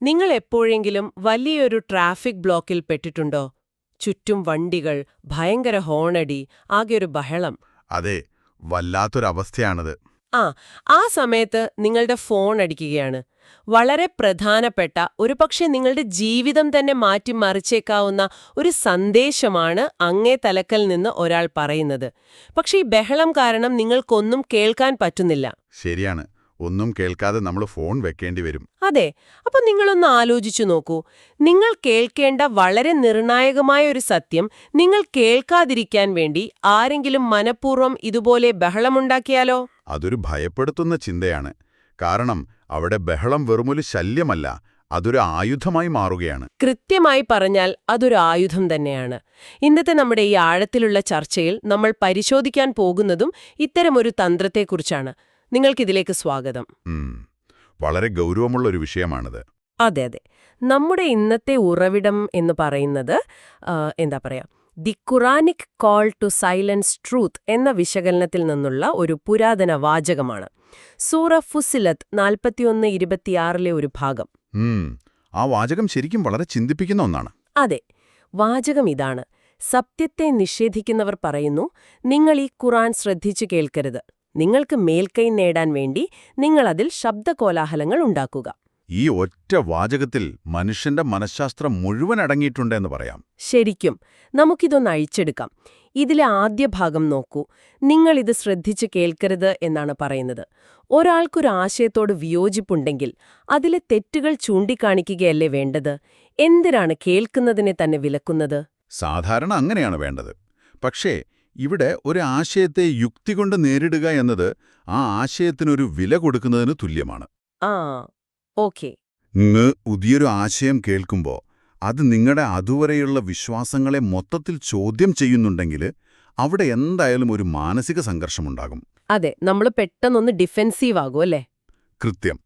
നിങ്ങൾ എപ്പോഴെങ്കിലും വലിയൊരു ട്രാഫിക് ബ്ലോക്കിൽ പെട്ടിട്ടുണ്ടോ? ചുറ്റും വണ്ടികൾ, ഭയങ്കര ഹോണടി, ആകെ ഒരു ബഹളം. അതെ, വല്ലാത്തൊരവസ്ഥയാണത്. ആ ആ സമയത്ത് നിങ്ങളുടെ ഫോൺ അടിക്കുകയാണ്. വളരെ പ്രധാനപ്പെട്ട, ഒരുപക്ഷെ നിങ്ങളുടെ ജീവിതം തന്നെ മാറ്റിമറിച്ചേക്കാവുന്ന ഒരു സന്ദേശമാണ് അങ്ങേ തലക്കൽ നിന്ന് ഒരാൾ പറയുന്നത്. പക്ഷേ ഈ ബഹളം കാരണം നിങ്ങൾക്കൊന്നും കേൾക്കാൻ പറ്റുന്നില്ല. ശരിയാണ്, ഒന്നും കേൾക്കാതെ നമ്മൾ ഫോൺ വെക്കേണ്ടി വരും. അതെ, അപ്പൊ നിങ്ങളൊന്ന് ആലോചിച്ചു നോക്കൂ. നിങ്ങൾ കേൾക്കേണ്ട വളരെ നിർണായകമായ ഒരു സത്യം നിങ്ങൾ കേൾക്കാതിരിക്കാൻ വേണ്ടി ആരെങ്കിലും മനഃപൂർവ്വം ഇതുപോലെ ബഹളമുണ്ടാക്കിയാലോ? അതൊരു ഭയപ്പെടുത്തുന്ന ചിന്തയാണ്. കാരണം അവിടെ ബഹളം വെറുമൊരു ശല്യമല്ല, അതൊരു ആയുധമായി മാറുകയാണ്. കൃത്യമായി പറഞ്ഞാൽ അതൊരു ആയുധം തന്നെയാണ്. ഇന്നത്തെ നമ്മുടെ ഈ ആഴത്തിലുള്ള ചർച്ചയിൽ നമ്മൾ പരിശോധിക്കാൻ പോകുന്നതും ഇത്തരമൊരു തന്ത്രത്തെക്കുറിച്ചാണ്. നിങ്ങൾക്കിതിലേക്ക് സ്വാഗതം. വളരെ ഗൗരവമുള്ളൊരു വിഷയമാണിത്. അതെ അതെ, നമ്മുടെ ഇന്നത്തെ ഉറവിടം എന്ന് പറയുന്നത് എന്താ പറയാ, the Quranic call to silence truth എന്ന വിശകലനത്തിൽ നിന്നുള്ള ഒരു പുരാതന വാചകമാണ്. സൂറ ഫുസിലത്ത് 41:26 ഒരു ഭാഗം. ആ വാചകം ശരിക്കും വളരെ ചിന്തിപ്പിക്കുന്ന ഒന്നാണ്. അതെ, വാചകം ഇതാണ്: സത്യത്തെ നിഷേധിക്കുന്നവർ പറയുന്നു, നിങ്ങൾ ഈ ഖുറാൻ ശ്രദ്ധിച്ചു കേൾക്കരുത്. നിങ്ങൾക്ക് മേൽക്കൈ നേടാൻ വേണ്ടി നിങ്ങളതിൽ ശബ്ദകോലാഹലങ്ങൾ ഉണ്ടാക്കുക. ഈ ഒറ്റ വാചകത്തിൽ മനുഷ്യന്റെ മനഃശാസ്ത്രം മുഴുവൻ അടങ്ങിയിട്ടുണ്ടെന്ന് പറയാം. ശരിക്കും, നമുക്കിതൊന്ന് അഴിച്ചെടുക്കാം. ഇതിലെ ആദ്യ ഭാഗം നോക്കൂ. നിങ്ങളിത് ശ്രദ്ധിച്ച് കേൾക്കരുത് എന്നാണ് പറയുന്നത്. ഒരാൾക്കൊരു ആശയത്തോട് വിയോജിപ്പുണ്ടെങ്കിൽ അതിലെ തെറ്റുകൾ ചൂണ്ടിക്കാണിക്കുകയല്ലേ വേണ്ടത്? എന്തിനാണ് കേൾക്കുന്നതിനെ തന്നെ വിലക്കുന്നത്? സാധാരണ അങ്ങനെയാണ് വേണ്ടത്. പക്ഷേ ഇവിടെ ഒരു ആശയത്തെ യുക്തി കൊണ്ട് നേരിടുക എന്നത് ആ ആശയത്തിനൊരു വില കൊടുക്കുന്നതിന് തുല്യമാണ്. ആ, ഓക്കേ. പുതിയൊരു ആശയം കേൾക്കുമ്പോൾ അത് നിങ്ങളുടെ അതുവരെയുള്ള വിശ്വാസങ്ങളെ മൊത്തത്തിൽ ചോദ്യം ചെയ്യുന്നുണ്ടെങ്കിൽ അവിടെ എന്തായാലും ഒരു മാനസിക സംഘർഷമുണ്ടാകും. അതെ, നമ്മൾ പെട്ടെന്നൊന്ന് ഡിഫെൻസീവ് ആകും അല്ലേ? കൃത്യം.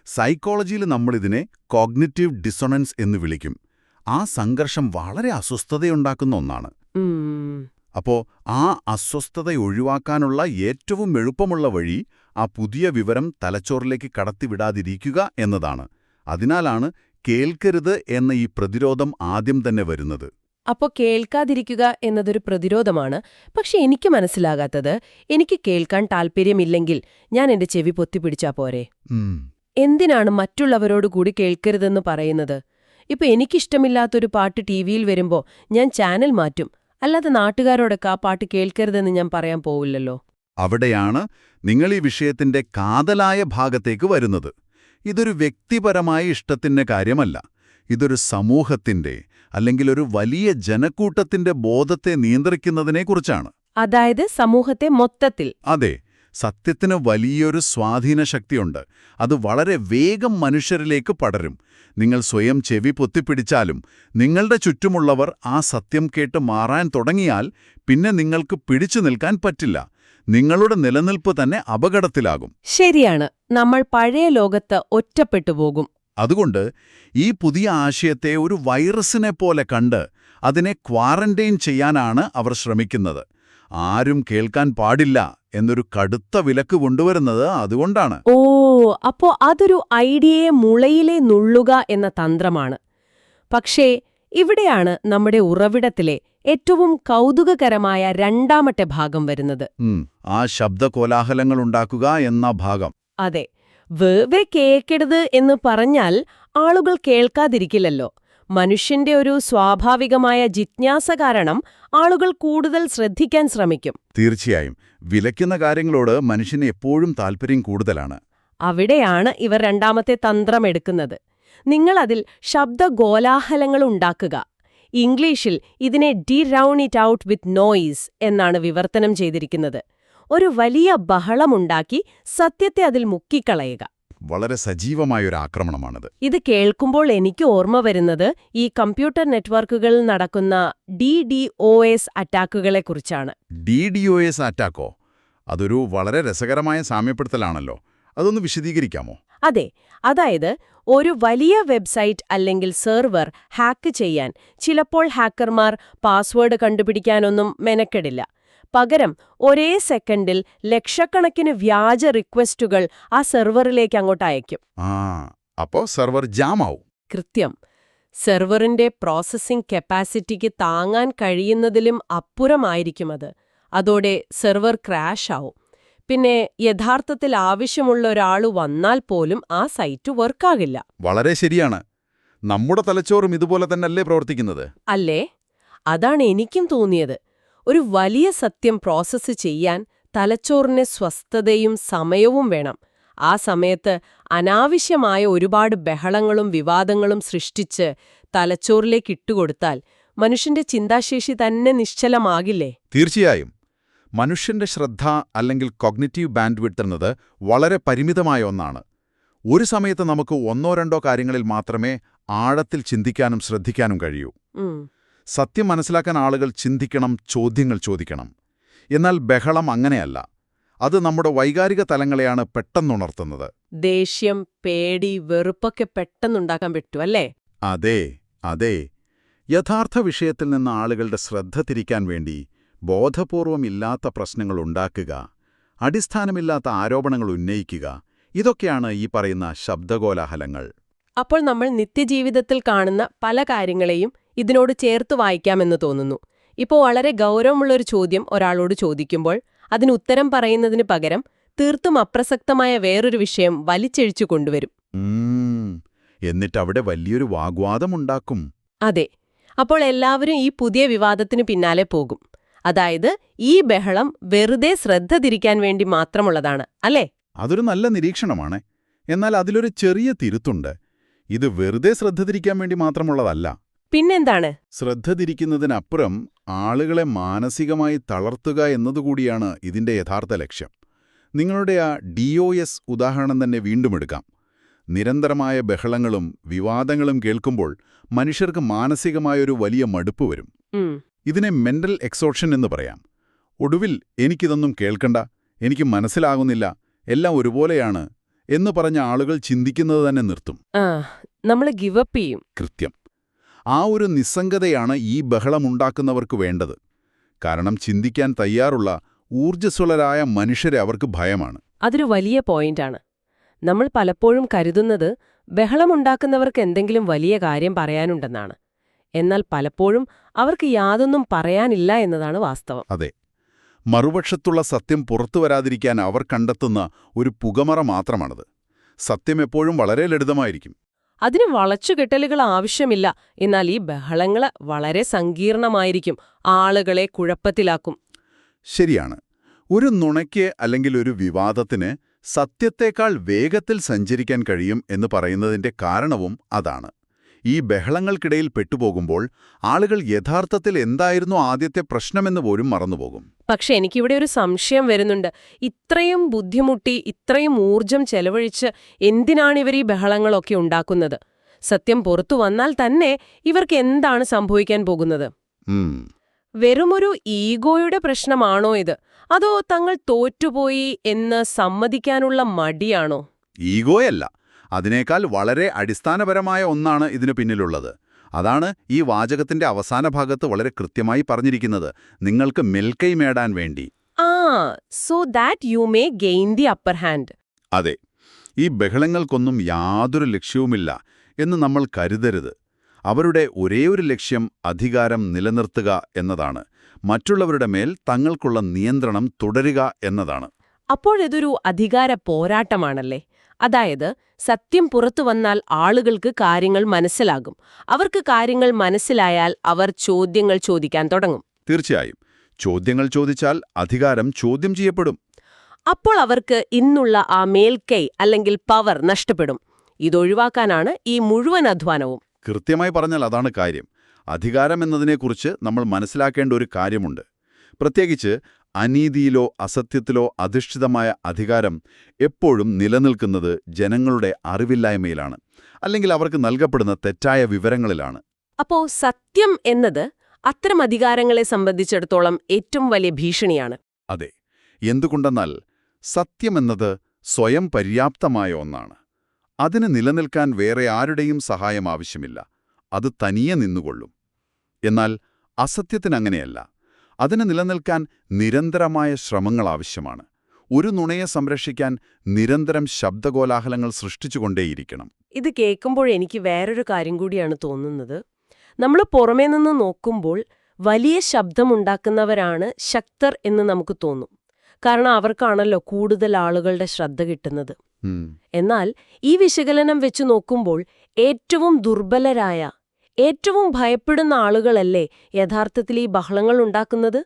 സൈക്കോളജിയിൽ നമ്മളിതിനെ കോഗ്നിറ്റീവ് ഡിസൊണൻസ് എന്ന് വിളിക്കും. ആ സംഘർഷം വളരെ അസ്വസ്ഥതയുണ്ടാക്കുന്ന ഒന്നാണ്. അപ്പോ ആ അസ്വസ്ഥത ഒഴിവാക്കാനുള്ള ഏറ്റവും എളുപ്പമുള്ള വഴി ആ പുതിയ വിവരം തലച്ചോറിലേക്ക് കടത്തിവിടാതിരിക്കുക എന്നതാണ്. അതിനാലാണ് കേൾക്കരുത് എന്ന ഈ പ്രതിരോധം ആദ്യം തന്നെ വരുന്നത്. അപ്പോൾ കേൾക്കാതിരിക്കുക എന്നതൊരു പ്രതിരോധമാണ്. പക്ഷെ എനിക്ക് മനസ്സിലാകാത്തത്, എനിക്ക് കേൾക്കാൻ താല്പര്യമില്ലെങ്കിൽ ഞാൻ എന്റെ ചെവി പൊത്തിപ്പിടിച്ചാ പോരെ? എന്തിനാണ് മറ്റുള്ളവരോട് കൂടി കേൾക്കരുതെന്ന് പറയുന്നത്? ഇപ്പൊ എനിക്കിഷ്ടമില്ലാത്തൊരു പാട്ട് ടിവിയിൽ വരുമ്പോ ഞാൻ ചാനൽ മാറ്റും. അല്ലാതെ നാട്ടുകാരോടൊക്കെ ആ പാട്ട് കേൾക്കരുതെന്ന് ഞാൻ പറയാൻ പോവില്ലല്ലോ. അവിടെയാണ് നിങ്ങൾ ഈ വിഷയത്തിന്റെ കാതലായ ഭാഗത്തേക്ക് വരുന്നത്. ഇതൊരു വ്യക്തിപരമായ ഇഷ്ടത്തിന്റെ കാര്യമല്ല. ഇതൊരു സമൂഹത്തിന്റെ, അല്ലെങ്കിൽ ഒരു വലിയ ജനക്കൂട്ടത്തിന്റെ ബോധത്തെ നിയന്ത്രിക്കുന്നതിനെക്കുറിച്ചാണ്. അതായത് സമൂഹത്തെ മൊത്തത്തിൽ. അതെ, സത്യത്തിന് വലിയൊരു സ്വാധീനശക്തിയുണ്ട്. അത് വളരെ വേഗം മനുഷ്യരിലേക്ക് പടരും. നിങ്ങൾ സ്വയം ചെവി പൊത്തിപ്പിടിച്ചാലും നിങ്ങളുടെ ചുറ്റുമുള്ളവർ ആ സത്യം കേട്ട് മാറാൻ തുടങ്ങിയാൽ പിന്നെ നിങ്ങൾക്ക് പിടിച്ചു നിൽക്കാൻ പറ്റില്ല. നിങ്ങളുടെ നിലനിൽപ്പ് തന്നെ അപകടത്തിലാകും. ശരിയാണ്, നമ്മൾ പഴയ ലോകത്ത് ഒറ്റപ്പെട്ടുപോകും. അതുകൊണ്ട് ഈ പുതിയ ആശയത്തെ ഒരു വൈറസിനെ പോലെ കണ്ട് അതിനെ ക്വാറന്റൈൻ ചെയ്യാനാണ് അവർ ശ്രമിക്കുന്നത്. ആരും കേൾക്കാൻ പാടില്ല എന്നൊരു കടുത്ത വിലക്ക് കൊണ്ടുവരുന്നത് അതുകൊണ്ടാണ്. ഓ, അപ്പോ അതൊരു ഐഡിയയെ മുളയിലെ നുള്ളുക എന്ന തന്ത്രമാണ്. പക്ഷേ ഇവിടെയാണ് നമ്മുടെ ഉറവിടത്തിലെ ഏറ്റവും കൗതുകകരമായ രണ്ടാമത്തെ ഭാഗം വരുന്നത്. ആ ശബ്ദകോലാഹലങ്ങളുണ്ടാക്കുക എന്ന ഭാഗം. അതെ, വെറുതെ കേൾക്കരുത് എന്ന് പറഞ്ഞാൽ ആളുകൾ കേൾക്കാതിരിക്കില്ലല്ലോ. മനുഷ്യന്റെ ഒരു സ്വാഭാവികമായ ജിജ്ഞാസ കാരണം ആളുകൾ കൂടുതൽ ശ്രദ്ധിക്കാൻ ശ്രമിക്കും. തീർച്ചയായും, വിലക്കുന്ന കാര്യങ്ങളോട് മനുഷ്യന് എപ്പോഴും താല്പര്യം കൂടുതലാണ്. അവിടെയാണ് ഇവർ രണ്ടാമത്തെ തന്ത്രം എടുക്കുന്നത്. നിങ്ങളതിൽ ശബ്ദകോലാഹലങ്ങൾ ഉണ്ടാക്കുക. ഇംഗ്ലീഷിൽ ഇതിനെ ഡി-റൗൺ ഇറ്റ് ഔട്ട് വിത്ത് നോയിസ് എന്നാണ് വിവർത്തനം ചെയ്തിരിക്കുന്നത്. ഒരു വലിയ ബഹളമുണ്ടാക്കി സത്യത്തെ അതിൽ മുക്കിക്കളയുക. വളരെ സജീവമായൊരു ആക്രമണമാണിത്. ഇത് കേൾക്കുമ്പോൾ എനിക്ക് ഓർമ്മ വരുന്നത് ഈ കമ്പ്യൂട്ടർ നെറ്റ്വർക്കുകളിൽ നടക്കുന്ന DDoS അറ്റാക്കുകളെക്കുറിച്ചാണ്. DDoS അറ്റാക്കോ? അതൊരു വളരെ രസകരമായ സാമ്യപ്പെടുത്തലാണല്ലോ. അതൊന്ന് വിശദീകരിക്കാമോ? അതെ, അതായത് ഒരു വലിയ വെബ്സൈറ്റ് അല്ലെങ്കിൽ സെർവർ ഹാക്ക് ചെയ്യാൻ ചിലപ്പോൾ ഹാക്കർമാർ പാസ്വേഡ് കണ്ടുപിടിക്കാനൊന്നും മെനക്കെടില്ല. പകരം ഒരേ സെക്കൻഡിൽ ലക്ഷക്കണക്കിന് വ്യാജ റിക്വസ്റ്റുകൾ ആ സെർവറിലേക്ക് അങ്ങോട്ട് അയക്കും. അപ്പോൾ സെർവർ ജാം ആവും. കൃത്യം. സെർവറിന്റെ പ്രോസസ്സിംഗ് കപ്പാസിറ്റിക്ക് താങ്ങാൻ കഴിയുന്നതിലും അപ്പുറമായിരിക്കും അത്. അതോടെ സെർവർ ക്രാഷ് ആവും. പിന്നെ യഥാർത്ഥത്തിൽ ആവശ്യമുള്ള ഒരാൾ വന്നാൽ പോലും ആ സൈറ്റ് വർക്കാകില്ല. വളരെ ശരിയാണ്. നമ്മുടെ തലച്ചോറും ഇതുപോലെ തന്നെയല്ലേ പ്രവർത്തിക്കുന്നത്? അല്ലേ? അതാണ് എനിക്കും തോന്നിയത്. ഒരു വലിയ സത്യം പ്രോസസ്സ് ചെയ്യാൻ തലച്ചോറിന് സ്വസ്ഥതയും സമയവും വേണം. ആ സമയത്ത് അനാവശ്യമായ ഒരുപാട് ബഹളങ്ങളും വിവാദങ്ങളും സൃഷ്ടിച്ച് തലച്ചോറിലേക്ക് ഇട്ടുകൊടുത്താൽ മനുഷ്യന്റെ ചിന്താശേഷി തന്നെ നിശ്ചലമാകില്ലേ? തീർച്ചയായും. മനുഷ്യന്റെ ശ്രദ്ധ അല്ലെങ്കിൽ കോഗ്നിറ്റീവ് ബാൻഡ്വിഡ്ത്ത് എന്നത് വളരെ പരിമിതമായ ഒന്നാണ്. ഒരു സമയത്ത് നമുക്ക് ഒന്നോ രണ്ടോ കാര്യങ്ങളിൽ മാത്രമേ ആഴത്തിൽ ചിന്തിക്കാനും ശ്രദ്ധിക്കാനും കഴിയൂ. സത്യം മനസ്സിലാക്കാൻ ആളുകൾ ചിന്തിക്കണം, ചോദ്യങ്ങൾ ചോദിക്കണം. എന്നാൽ ബഹളം അങ്ങനെയല്ല. അത് നമ്മുടെ വൈകാരിക തലങ്ങളെയാണ് പെട്ടെന്നുണർത്തുന്നത്. ദേഷ്യം, പേടി, വെറുപ്പൊക്കെ പെട്ടെന്നുണ്ടാക്കാൻ പറ്റും അല്ലേ? അതെ, അതെ. യഥാർത്ഥ വിഷയത്തിൽ നിന്ന് ആളുകളുടെ ശ്രദ്ധ തിരിക്കാൻ വേണ്ടി ബോധപൂർവം ഇല്ലാത്ത പ്രശ്നങ്ങൾ ഉണ്ടാക്കുക, അടിസ്ഥാനമില്ലാത്ത ആരോപണങ്ങൾ ഉന്നയിക്കുക, ഇതൊക്കെയാണ് ഈ പറയുന്ന ശബ്ദകോലാഹലങ്ങൾ. അപ്പോൾ നമ്മൾ നിത്യജീവിതത്തിൽ കാണുന്ന പല കാര്യങ്ങളെയും ഇതിനോട് ചേർത്ത് വായിക്കാമെന്ന് തോന്നുന്നു. ഇപ്പോൾ വളരെ ഗൗരവമുള്ളൊരു ചോദ്യം ഒരാളോട് ചോദിക്കുമ്പോൾ അതിന് ഉത്തരം പറയുന്നതിന് പകരം തീർത്തും അപ്രസക്തമായ വേറൊരു വിഷയം വലിച്ചെഴിച്ചു കൊണ്ടുവരും. എന്നിട്ടവിടെ വലിയൊരു വാഗ്വാദമുണ്ടാക്കും. അതെ. അപ്പോൾ എല്ലാവരും ഈ പുതിയ വിവാദത്തിന് പിന്നാലെ പോകും. അതായത് ഈ ബഹളം വെറുതെ ശ്രദ്ധ തിരിക്കാൻ വേണ്ടി മാത്രമുള്ളതാണ്, അല്ലേ? അതൊരു നല്ല നിരീക്ഷണമാണ്. എന്നാൽ അതിലൊരു ചെറിയ തിരുത്തുണ്ട്. ഇത് വെറുതെ ശ്രദ്ധ തിരിക്കാൻ വേണ്ടി മാത്രമുള്ളതല്ല. പിന്നെന്താണ്? ശ്രദ്ധ തിരിക്കുന്നതിനപ്പുറം ആളുകളെ മാനസികമായി തളർത്തുക എന്നതുകൂടിയാണ് ഇതിന്റെ യഥാർത്ഥ ലക്ഷ്യം. നിങ്ങളുടെ ആ DOS ഉദാഹരണം തന്നെ വീണ്ടും എടുക്കാം. നിരന്തരമായ ബഹളങ്ങളും വിവാദങ്ങളും കേൾക്കുമ്പോൾ മനുഷ്യർക്ക് മാനസികമായൊരു വലിയ മടുപ്പ് വരും. ഇതിനെ മെന്റൽ എക്സോഷൻ എന്ന് പറയാം. ഒടുവിൽ എനിക്കിതൊന്നും കേൾക്കണ്ട, എനിക്ക് മനസ്സിലാകുന്നില്ല, എല്ലാം ഒരുപോലെയാണ് എന്ന് പറഞ്ഞ ആളുകൾ ചിന്തിക്കുന്നത് തന്നെ നിർത്തും. നമ്മൾ ഗിവപ്പ് ചെയ്യും. കൃത്യം. ആ ഒരു നിസ്സംഗതയാണ് ഈ ബഹളമുണ്ടാക്കുന്നവർക്ക് വേണ്ടത്. കാരണം ചിന്തിക്കാൻ തയ്യാറുള്ള ഊർജ്ജസ്വലരായ മനുഷ്യരെ അവർക്ക് ഭയമാണ്. അതൊരു വലിയ പോയിന്റാണ്. നമ്മൾ പലപ്പോഴും കരുതുന്നത് ബഹളമുണ്ടാക്കുന്നവർക്ക് എന്തെങ്കിലും വലിയ കാര്യം പറയാനുണ്ടെന്നാണ്. എന്നാൽ പലപ്പോഴും അവർക്ക് യാതൊന്നും പറയാനില്ല എന്നതാണ് വാസ്തവം. അതെ. മറുപക്ഷത്തുള്ള സത്യം പുറത്തുവരാതിരിക്കാൻ അവർ കണ്ടെത്തുന്ന ഒരു പുകമറ മാത്രമാണത്. സത്യം എപ്പോഴും വളരെ ലളിതമായിരിക്കും. അതിന് വളച്ചുകെട്ടലുകൾ ആവശ്യമില്ല. എന്നാൽ ഈ ബഹളങ്ങൾ വളരെ സങ്കീർണമായിരിക്കും, ആളുകളെ കുഴപ്പത്തിലാക്കും. ശരിയാണ്. ഒരു നുണയ്ക്ക് അല്ലെങ്കിൽ ഒരു വിവാദത്തിന് സത്യത്തേക്കാൾ വേഗത്തിൽ സഞ്ചരിക്കാൻ കഴിയും എന്ന് പറയുന്നതിന്റെ കാരണവും അതാണ്. ഈ ബഹളങ്ങൾക്കിടയിൽ പെട്ടുപോകുമ്പോൾ ആളുകൾ യഥാർത്ഥത്തിൽ എന്തായിരുന്നു ആദ്യത്തെ പ്രശ്നമെന്ന് പോലും മറന്നുപോകും. പക്ഷെ എനിക്കിവിടെ ഒരു സംശയം വരുന്നുണ്ട്. ഇത്രയും ബുദ്ധിമുട്ടി, ഇത്രയും ഊർജം ചെലവഴിച്ച് എന്തിനാണിവർ ഈ ബഹളങ്ങളൊക്കെ ഉണ്ടാക്കുന്നത്? സത്യം പുറത്തു വന്നാൽ തന്നെ ഇവർക്ക് എന്താണ് സംഭവിക്കാൻ പോകുന്നത്? വെറുമൊരു ഈഗോയുടെ പ്രശ്നമാണോ ഇത്? അതോ തങ്ങൾ തോറ്റുപോയി എന്ന് സമ്മതിക്കാനുള്ള മടിയാണോ? ഈഗോയല്ല. അതിനേക്കാൾ വളരെ അടിസ്ഥാനപരമായ ഒന്നാണ് ഇതിനു പിന്നിലുള്ളത്. അതാണ് ഈ വാചകത്തിന്റെ അവസാന ഭാഗത്ത് വളരെ കൃത്യമായി പറഞ്ഞിരിക്കുന്നത്. നിങ്ങൾക്ക് മേൽക്കൈ നേടാൻ വേണ്ടി. So that you may gain the upper hand. അതെ. ഈ ബഹളങ്ങൾക്കൊന്നും യാതൊരു ലക്ഷ്യവുമില്ല എന്ന് നമ്മൾ കരുതരുത്. അവരുടെ ഒരേയൊരു ലക്ഷ്യം അധികാരം നിലനിർത്തുക എന്നതാണ്. മറ്റുള്ളവരുടെ മേൽ തങ്ങൾക്കുള്ള നിയന്ത്രണം തുടരുക എന്നതാണ്. അപ്പോഴിതൊരു അധികാര പോരാട്ടമാണല്ലേ? അതായത് സത്യം പുറത്തു വന്നാൽ ആളുകൾക്ക് കാര്യങ്ങൾ മനസ്സിലാകും. അവർക്ക് കാര്യങ്ങൾ മനസ്സിലായാൽ അവർ ചോദ്യങ്ങൾ ചോദിക്കാൻ തുടങ്ങും. തീർച്ചയായും. ചോദ്യങ്ങൾ ചോദിച്ചാൽ അധികാരം ചോദ്യം ചെയ്യപ്പെടും. അപ്പോൾ അവർക്ക് ഇന്നുള്ള ആ മേൽക്കൈ അല്ലെങ്കിൽ പവർ നഷ്ടപ്പെടും. ഇതൊഴിവാക്കാനാണ് ഈ മുഴുവൻ അധ്വാനവും. കൃത്യമായി പറഞ്ഞാൽ അതാണ് കാര്യം. അധികാരം എന്നതിനെക്കുറിച്ച് നമ്മൾ മനസ്സിലാക്കേണ്ട ഒരു കാര്യമുണ്ട്. പ്രത്യേകിച്ച് അനീതിയിലോ അസത്യത്തിലോ അധിഷ്ഠിതമായ അധികാരം എപ്പോഴും നിലനിൽക്കുന്നത് ജനങ്ങളുടെ അറിവില്ലായ്മയിലാണ്, അല്ലെങ്കിൽ അവർക്ക് നൽകപ്പെടുന്ന തെറ്റായ വിവരങ്ങളിലാണ്. അപ്പോ സത്യം എന്നത് അത്തരം അധികാരങ്ങളെ സംബന്ധിച്ചിടത്തോളം ഏറ്റവും വലിയ ഭീഷണിയാണ്. അതെ. എന്തുകൊണ്ടെന്നാൽ സത്യമെന്നത് സ്വയം പര്യാപ്തമായ ഒന്നാണ്. അതിന് നിലനിൽക്കാൻ വേറെ ആരുടെയും സഹായം ആവശ്യമില്ല. അത് തനിയെ നിന്നുകൊള്ളും. എന്നാൽ അസത്യത്തിനങ്ങനെയല്ല. അതിന് നിലനിൽക്കാൻ നിരന്തരമായ ശ്രമങ്ങൾ ആവശ്യമാണ്. ഒരു നുണയെ സംരക്ഷിക്കാൻ നിരന്തരം ശബ്ദകോലാഹലങ്ങൾ സൃഷ്ടിച്ചുകൊണ്ടേയിരിക്കണം. ഇത് കേൾക്കുമ്പോൾ എനിക്ക് വേറൊരു കാര്യം കൂടിയാണ് തോന്നുന്നത്. നമ്മൾ പുറമേ നിന്ന് നോക്കുമ്പോൾ വലിയ ശബ്ദമുണ്ടാക്കുന്നവരാണ് ശക്തർ എന്ന് നമുക്ക് തോന്നും. കാരണം അവർക്കാണല്ലോ കൂടുതൽ ആളുകളുടെ ശ്രദ്ധ കിട്ടുന്നത്. എന്നാൽ ഈ വിശകലനം വെച്ച് നോക്കുമ്പോൾ ഏറ്റവും ദുർബലരായ, ഏറ്റവും ഭയപ്പെടുന്ന ആളുകളല്ലേ യഥാർത്ഥത്തിൽ ഈ ബഹളങ്ങൾ ഉണ്ടാക്കുന്നത്?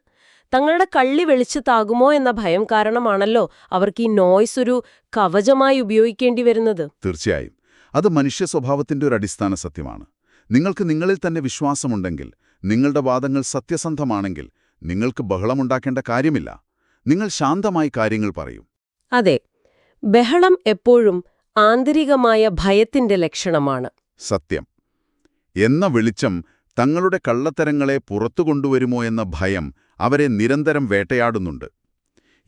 തങ്ങളുടെ കള്ളി വെളിച്ചത്താകുമോ എന്ന ഭയം കാരണമാണല്ലോ അവർക്ക് ഈ നോയ്സ് ഒരു കവചമായി ഉപയോഗിക്കേണ്ടി വരുന്നത്. തീർച്ചയായും അത് മനുഷ്യ സ്വഭാവത്തിന്റെ ഒരു അടിസ്ഥാന സത്യമാണ്. നിങ്ങൾക്ക് നിങ്ങളിൽ തന്നെ വിശ്വാസമുണ്ടെങ്കിൽ, നിങ്ങളുടെ വാദങ്ങൾ സത്യസന്ധമാണെങ്കിൽ, നിങ്ങൾക്ക് ബഹളമുണ്ടാക്കേണ്ട കാര്യമില്ല. നിങ്ങൾ ശാന്തമായി കാര്യങ്ങൾ പറയും. അതെ, ബഹളം എപ്പോഴും ആന്തരികമായ ഭയത്തിന്റെ ലക്ഷണമാണ്. സത്യം. എന്ന വെളിച്ചം തങ്ങളുടെ കള്ളത്തരങ്ങളെ പുറത്തു കൊണ്ടുവരുമോ എന്ന ഭയം അവരെ നിരന്തരം വേട്ടയാടുന്നുണ്ട്.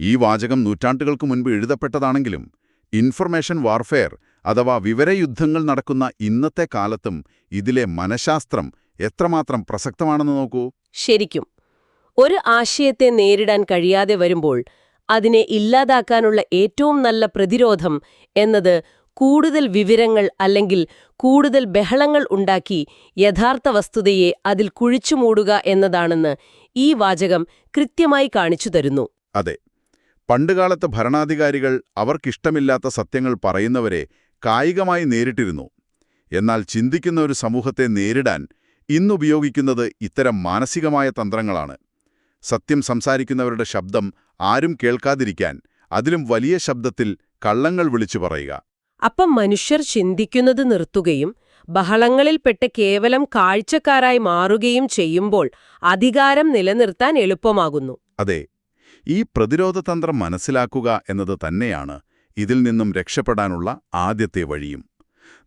ഈ വാചകം നൂറ്റാണ്ടുകൾക്ക് മുൻപ് എഴുതപ്പെട്ടതാണെങ്കിലും ഇൻഫർമേഷൻ വാർഫെയർ അഥവാ വിവരയുദ്ധങ്ങൾ നടക്കുന്ന ഇന്നത്തെ കാലത്തും ഇതിലെ മനഃശാസ്ത്രം എത്രമാത്രം പ്രസക്തമാണെന്ന് നോക്കൂ. ശരിക്കും ഒരു ആശയത്തെ നേരിടാൻ കഴിയാതെ വരുമ്പോൾ അതിനെ ഇല്ലാതാക്കാനുള്ള ഏറ്റവും നല്ല പ്രതിരോധം എന്നത് കൂടുതൽ വിവരങ്ങൾ അല്ലെങ്കിൽ കൂടുതൽ ബഹളങ്ങൾ ഉണ്ടാക്കി യഥാർത്ഥ വസ്തുതയെ അതിൽ കുഴിച്ചുമൂടുക എന്നതാണെന്ന് ഈ വാചകം കൃത്യമായി കാണിച്ചു തരുന്നു. അതെ, പണ്ടുകാലത്ത് ഭരണാധികാരികൾ അവർക്കിഷ്ടമില്ലാത്ത സത്യങ്ങൾ പറയുന്നവരെ കായികമായി നേരിട്ടിരുന്നു. എന്നാൽ ചിന്തിക്കുന്ന ഒരു സമൂഹത്തെ നേരിടാൻ ഇന്നുപയോഗിക്കുന്നത് ഇത്തരം മാനസികമായ തന്ത്രങ്ങളാണ്. സത്യം സംസാരിക്കുന്നവരുടെ ശബ്ദം ആരും കേൾക്കാതിരിക്കാൻ അതിലും വലിയ ശബ്ദത്തിൽ കള്ളങ്ങൾ വിളിച്ചു പറയുക. അപ്പം മനുഷ്യർ ചിന്തിക്കുന്നത് നിർത്തുകയും ബഹളങ്ങളിൽപ്പെട്ട് കേവലം കാഴ്ചക്കാരായി മാറുകയും ചെയ്യുമ്പോൾ അധികാരം നിലനിർത്താൻ എളുപ്പമാകുന്നു. അതെ, ഈ പ്രതിരോധതന്ത്രം മനസ്സിലാക്കുക എന്നത് തന്നെയാണ് ഇതിൽ നിന്നും രക്ഷപ്പെടാനുള്ള ആദ്യത്തെ വഴിയും.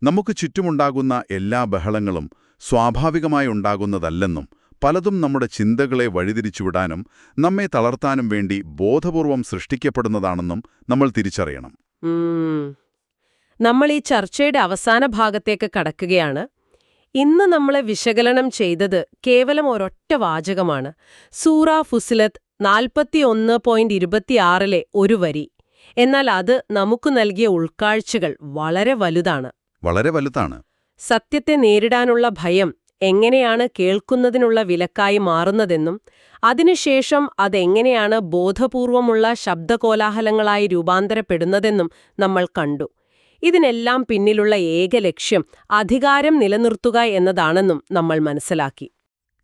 നമുക്ക് ചുറ്റുമുണ്ടാകുന്ന എല്ലാ ബഹളങ്ങളും സ്വാഭാവികമായി ഉണ്ടാകുന്നതല്ലെന്നും പലതും നമ്മുടെ ചിന്തകളെ വഴിതിരിച്ചുവിടാനും നമ്മെ തളർത്താനും വേണ്ടി ബോധപൂർവം സൃഷ്ടിക്കപ്പെടുന്നതാണെന്നും നമ്മൾ തിരിച്ചറിയണം. നമ്മൾ ഈ ചർച്ചയുടെ അവസാന ഭാഗത്തേക്ക് കടക്കുകയാണ്. ഇന്ന് നമ്മളെ വിശകലനം ചെയ്തത് കേവലം ഒരൊറ്റ വാചകമാണ്. സൂറ ഫുസിലത്ത് 41.26 ഒരു വരി. എന്നാൽ അത് നമുക്ക് നൽകിയ ഉൾക്കാഴ്ചകൾ വളരെ വലുതാണ്. വളരെ വലുതാണ്. സത്യത്തെ നേരിടാനുള്ള ഭയം എങ്ങനെയാണ് കേൾക്കുന്നതിനുള്ള വിലക്കായി മാറുന്നതെന്നും അതിനുശേഷം അതെങ്ങനെയാണ് ബോധപൂർവമുള്ള ശബ്ദകോലാഹലങ്ങളായി രൂപാന്തരപ്പെടുന്നതെന്നും നമ്മൾ കണ്ടു. ഇതിനെല്ലാം പിന്നിലുള്ള ഏക ലക്ഷ്യം അധികാരം നിലനിർത്തുക എന്നതാണെന്നും നമ്മൾ മനസ്സിലാക്കി.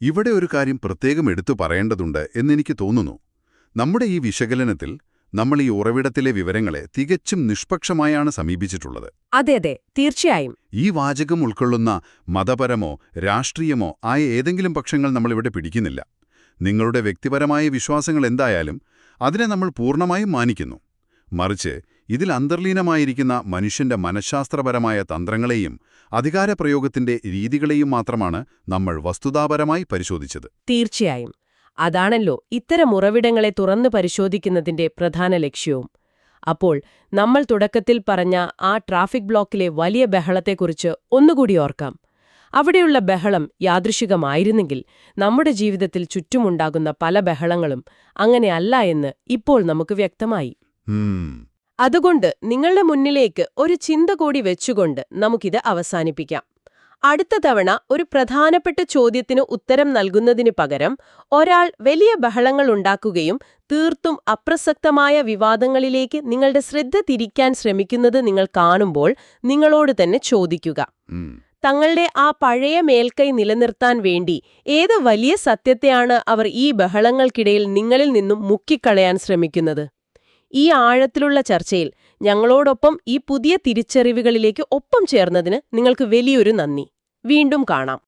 ഇവിടെ ഒരു കാര്യം പ്രത്യേകം എടുത്തു പറയേണ്ടതുണ്ട് എന്നെനിക്ക് തോന്നുന്നു. നമ്മുടെ ഈ വിശകലനത്തിൽ നമ്മൾ ഈ ഉറവിടത്തിലെ വിവരങ്ങളെ തികച്ചും നിഷ്പക്ഷമായാണ് സമീപിച്ചിട്ടുള്ളത്. അതെ, തീർച്ചയായും. ഈ വാചകം ഉൾക്കൊള്ളുന്ന മതപരമോ രാഷ്ട്രീയമോ ആയ ഏതെങ്കിലും പക്ഷങ്ങൾ നമ്മളിവിടെ പിടിക്കുന്നില്ല. നിങ്ങളുടെ വ്യക്തിപരമായ വിശ്വാസങ്ങൾ എന്തായാലും അതിനെ നമ്മൾ പൂർണ്ണമായും മാനിക്കുന്നു. മറിച്ച് ഇതിൽ അന്തർലീനമായിരിക്കുന്ന മനുഷ്യന്റെ മനഃശാസ്ത്രപരമായ തന്ത്രങ്ങളെയും അധികാരപ്രയോഗത്തിന്റെ രീതികളെയും മാത്രമാണ് നമ്മൾ വസ്തുതാപരമായി പരിശോധിച്ചത്. തീർച്ചയായും. അതാണല്ലോ ഇത്തരം ഉറവിടങ്ങളെ തുറന്നു പരിശോധിക്കുന്നതിന്റെ പ്രധാന ലക്ഷ്യവും. അപ്പോൾ നമ്മൾ തുടക്കത്തിൽ പറഞ്ഞ ആ ട്രാഫിക് ബ്ലോക്കിലെ വലിയ ബഹളത്തെക്കുറിച്ച് ഒന്നുകൂടി ഓർക്കാം. അവിടെയുള്ള ബഹളം യാദൃശികമായിരുന്നെങ്കിൽ നമ്മുടെ ജീവിതത്തിൽ ചുറ്റുമുണ്ടാകുന്ന പല ബഹളങ്ങളും അങ്ങനെയല്ല എന്ന് ഇപ്പോൾ നമുക്ക് വ്യക്തമായി. അതുകൊണ്ട് നിങ്ങളുടെ മുന്നിലേക്ക് ഒരു ചിന്ത കൂടി വെച്ചുകൊണ്ട് നമുക്കിത് അവസാനിപ്പിക്കാം. അടുത്ത തവണ ഒരു പ്രധാനപ്പെട്ട ചോദ്യത്തിന് ഉത്തരം നൽകുന്നതിനു പകരം ഒരാൾ വലിയ ബഹളങ്ങൾ ഉണ്ടാക്കുകയും തീർത്തും അപ്രസക്തമായ വിവാദങ്ങളിലേക്ക് നിങ്ങളുടെ ശ്രദ്ധ തിരിക്കാൻ ശ്രമിക്കുന്നത് നിങ്ങൾ കാണുമ്പോൾ നിങ്ങളോട് തന്നെ ചോദിക്കുക, തങ്ങളുടെ ആ പഴയ മേൽക്കൈ നിലനിർത്താൻ വേണ്ടി ഏത് വലിയ സത്യത്തെയാണ് അവർ ഈ ബഹളങ്ങൾക്കിടയിൽ നിങ്ങളിൽ നിന്നും മുക്കിക്കളയാൻ ശ്രമിക്കുന്നത്? ഈ ആഴത്തിലുള്ള ചർച്ചയിൽ ഞങ്ങളോടൊപ്പം ഈ പുതിയ തിരിച്ചറിവുകളിലേക്ക് ഒപ്പം ചേർന്നതിന് നിങ്ങൾക്ക് വലിയൊരു നന്ദി. വീണ്ടും കാണാം.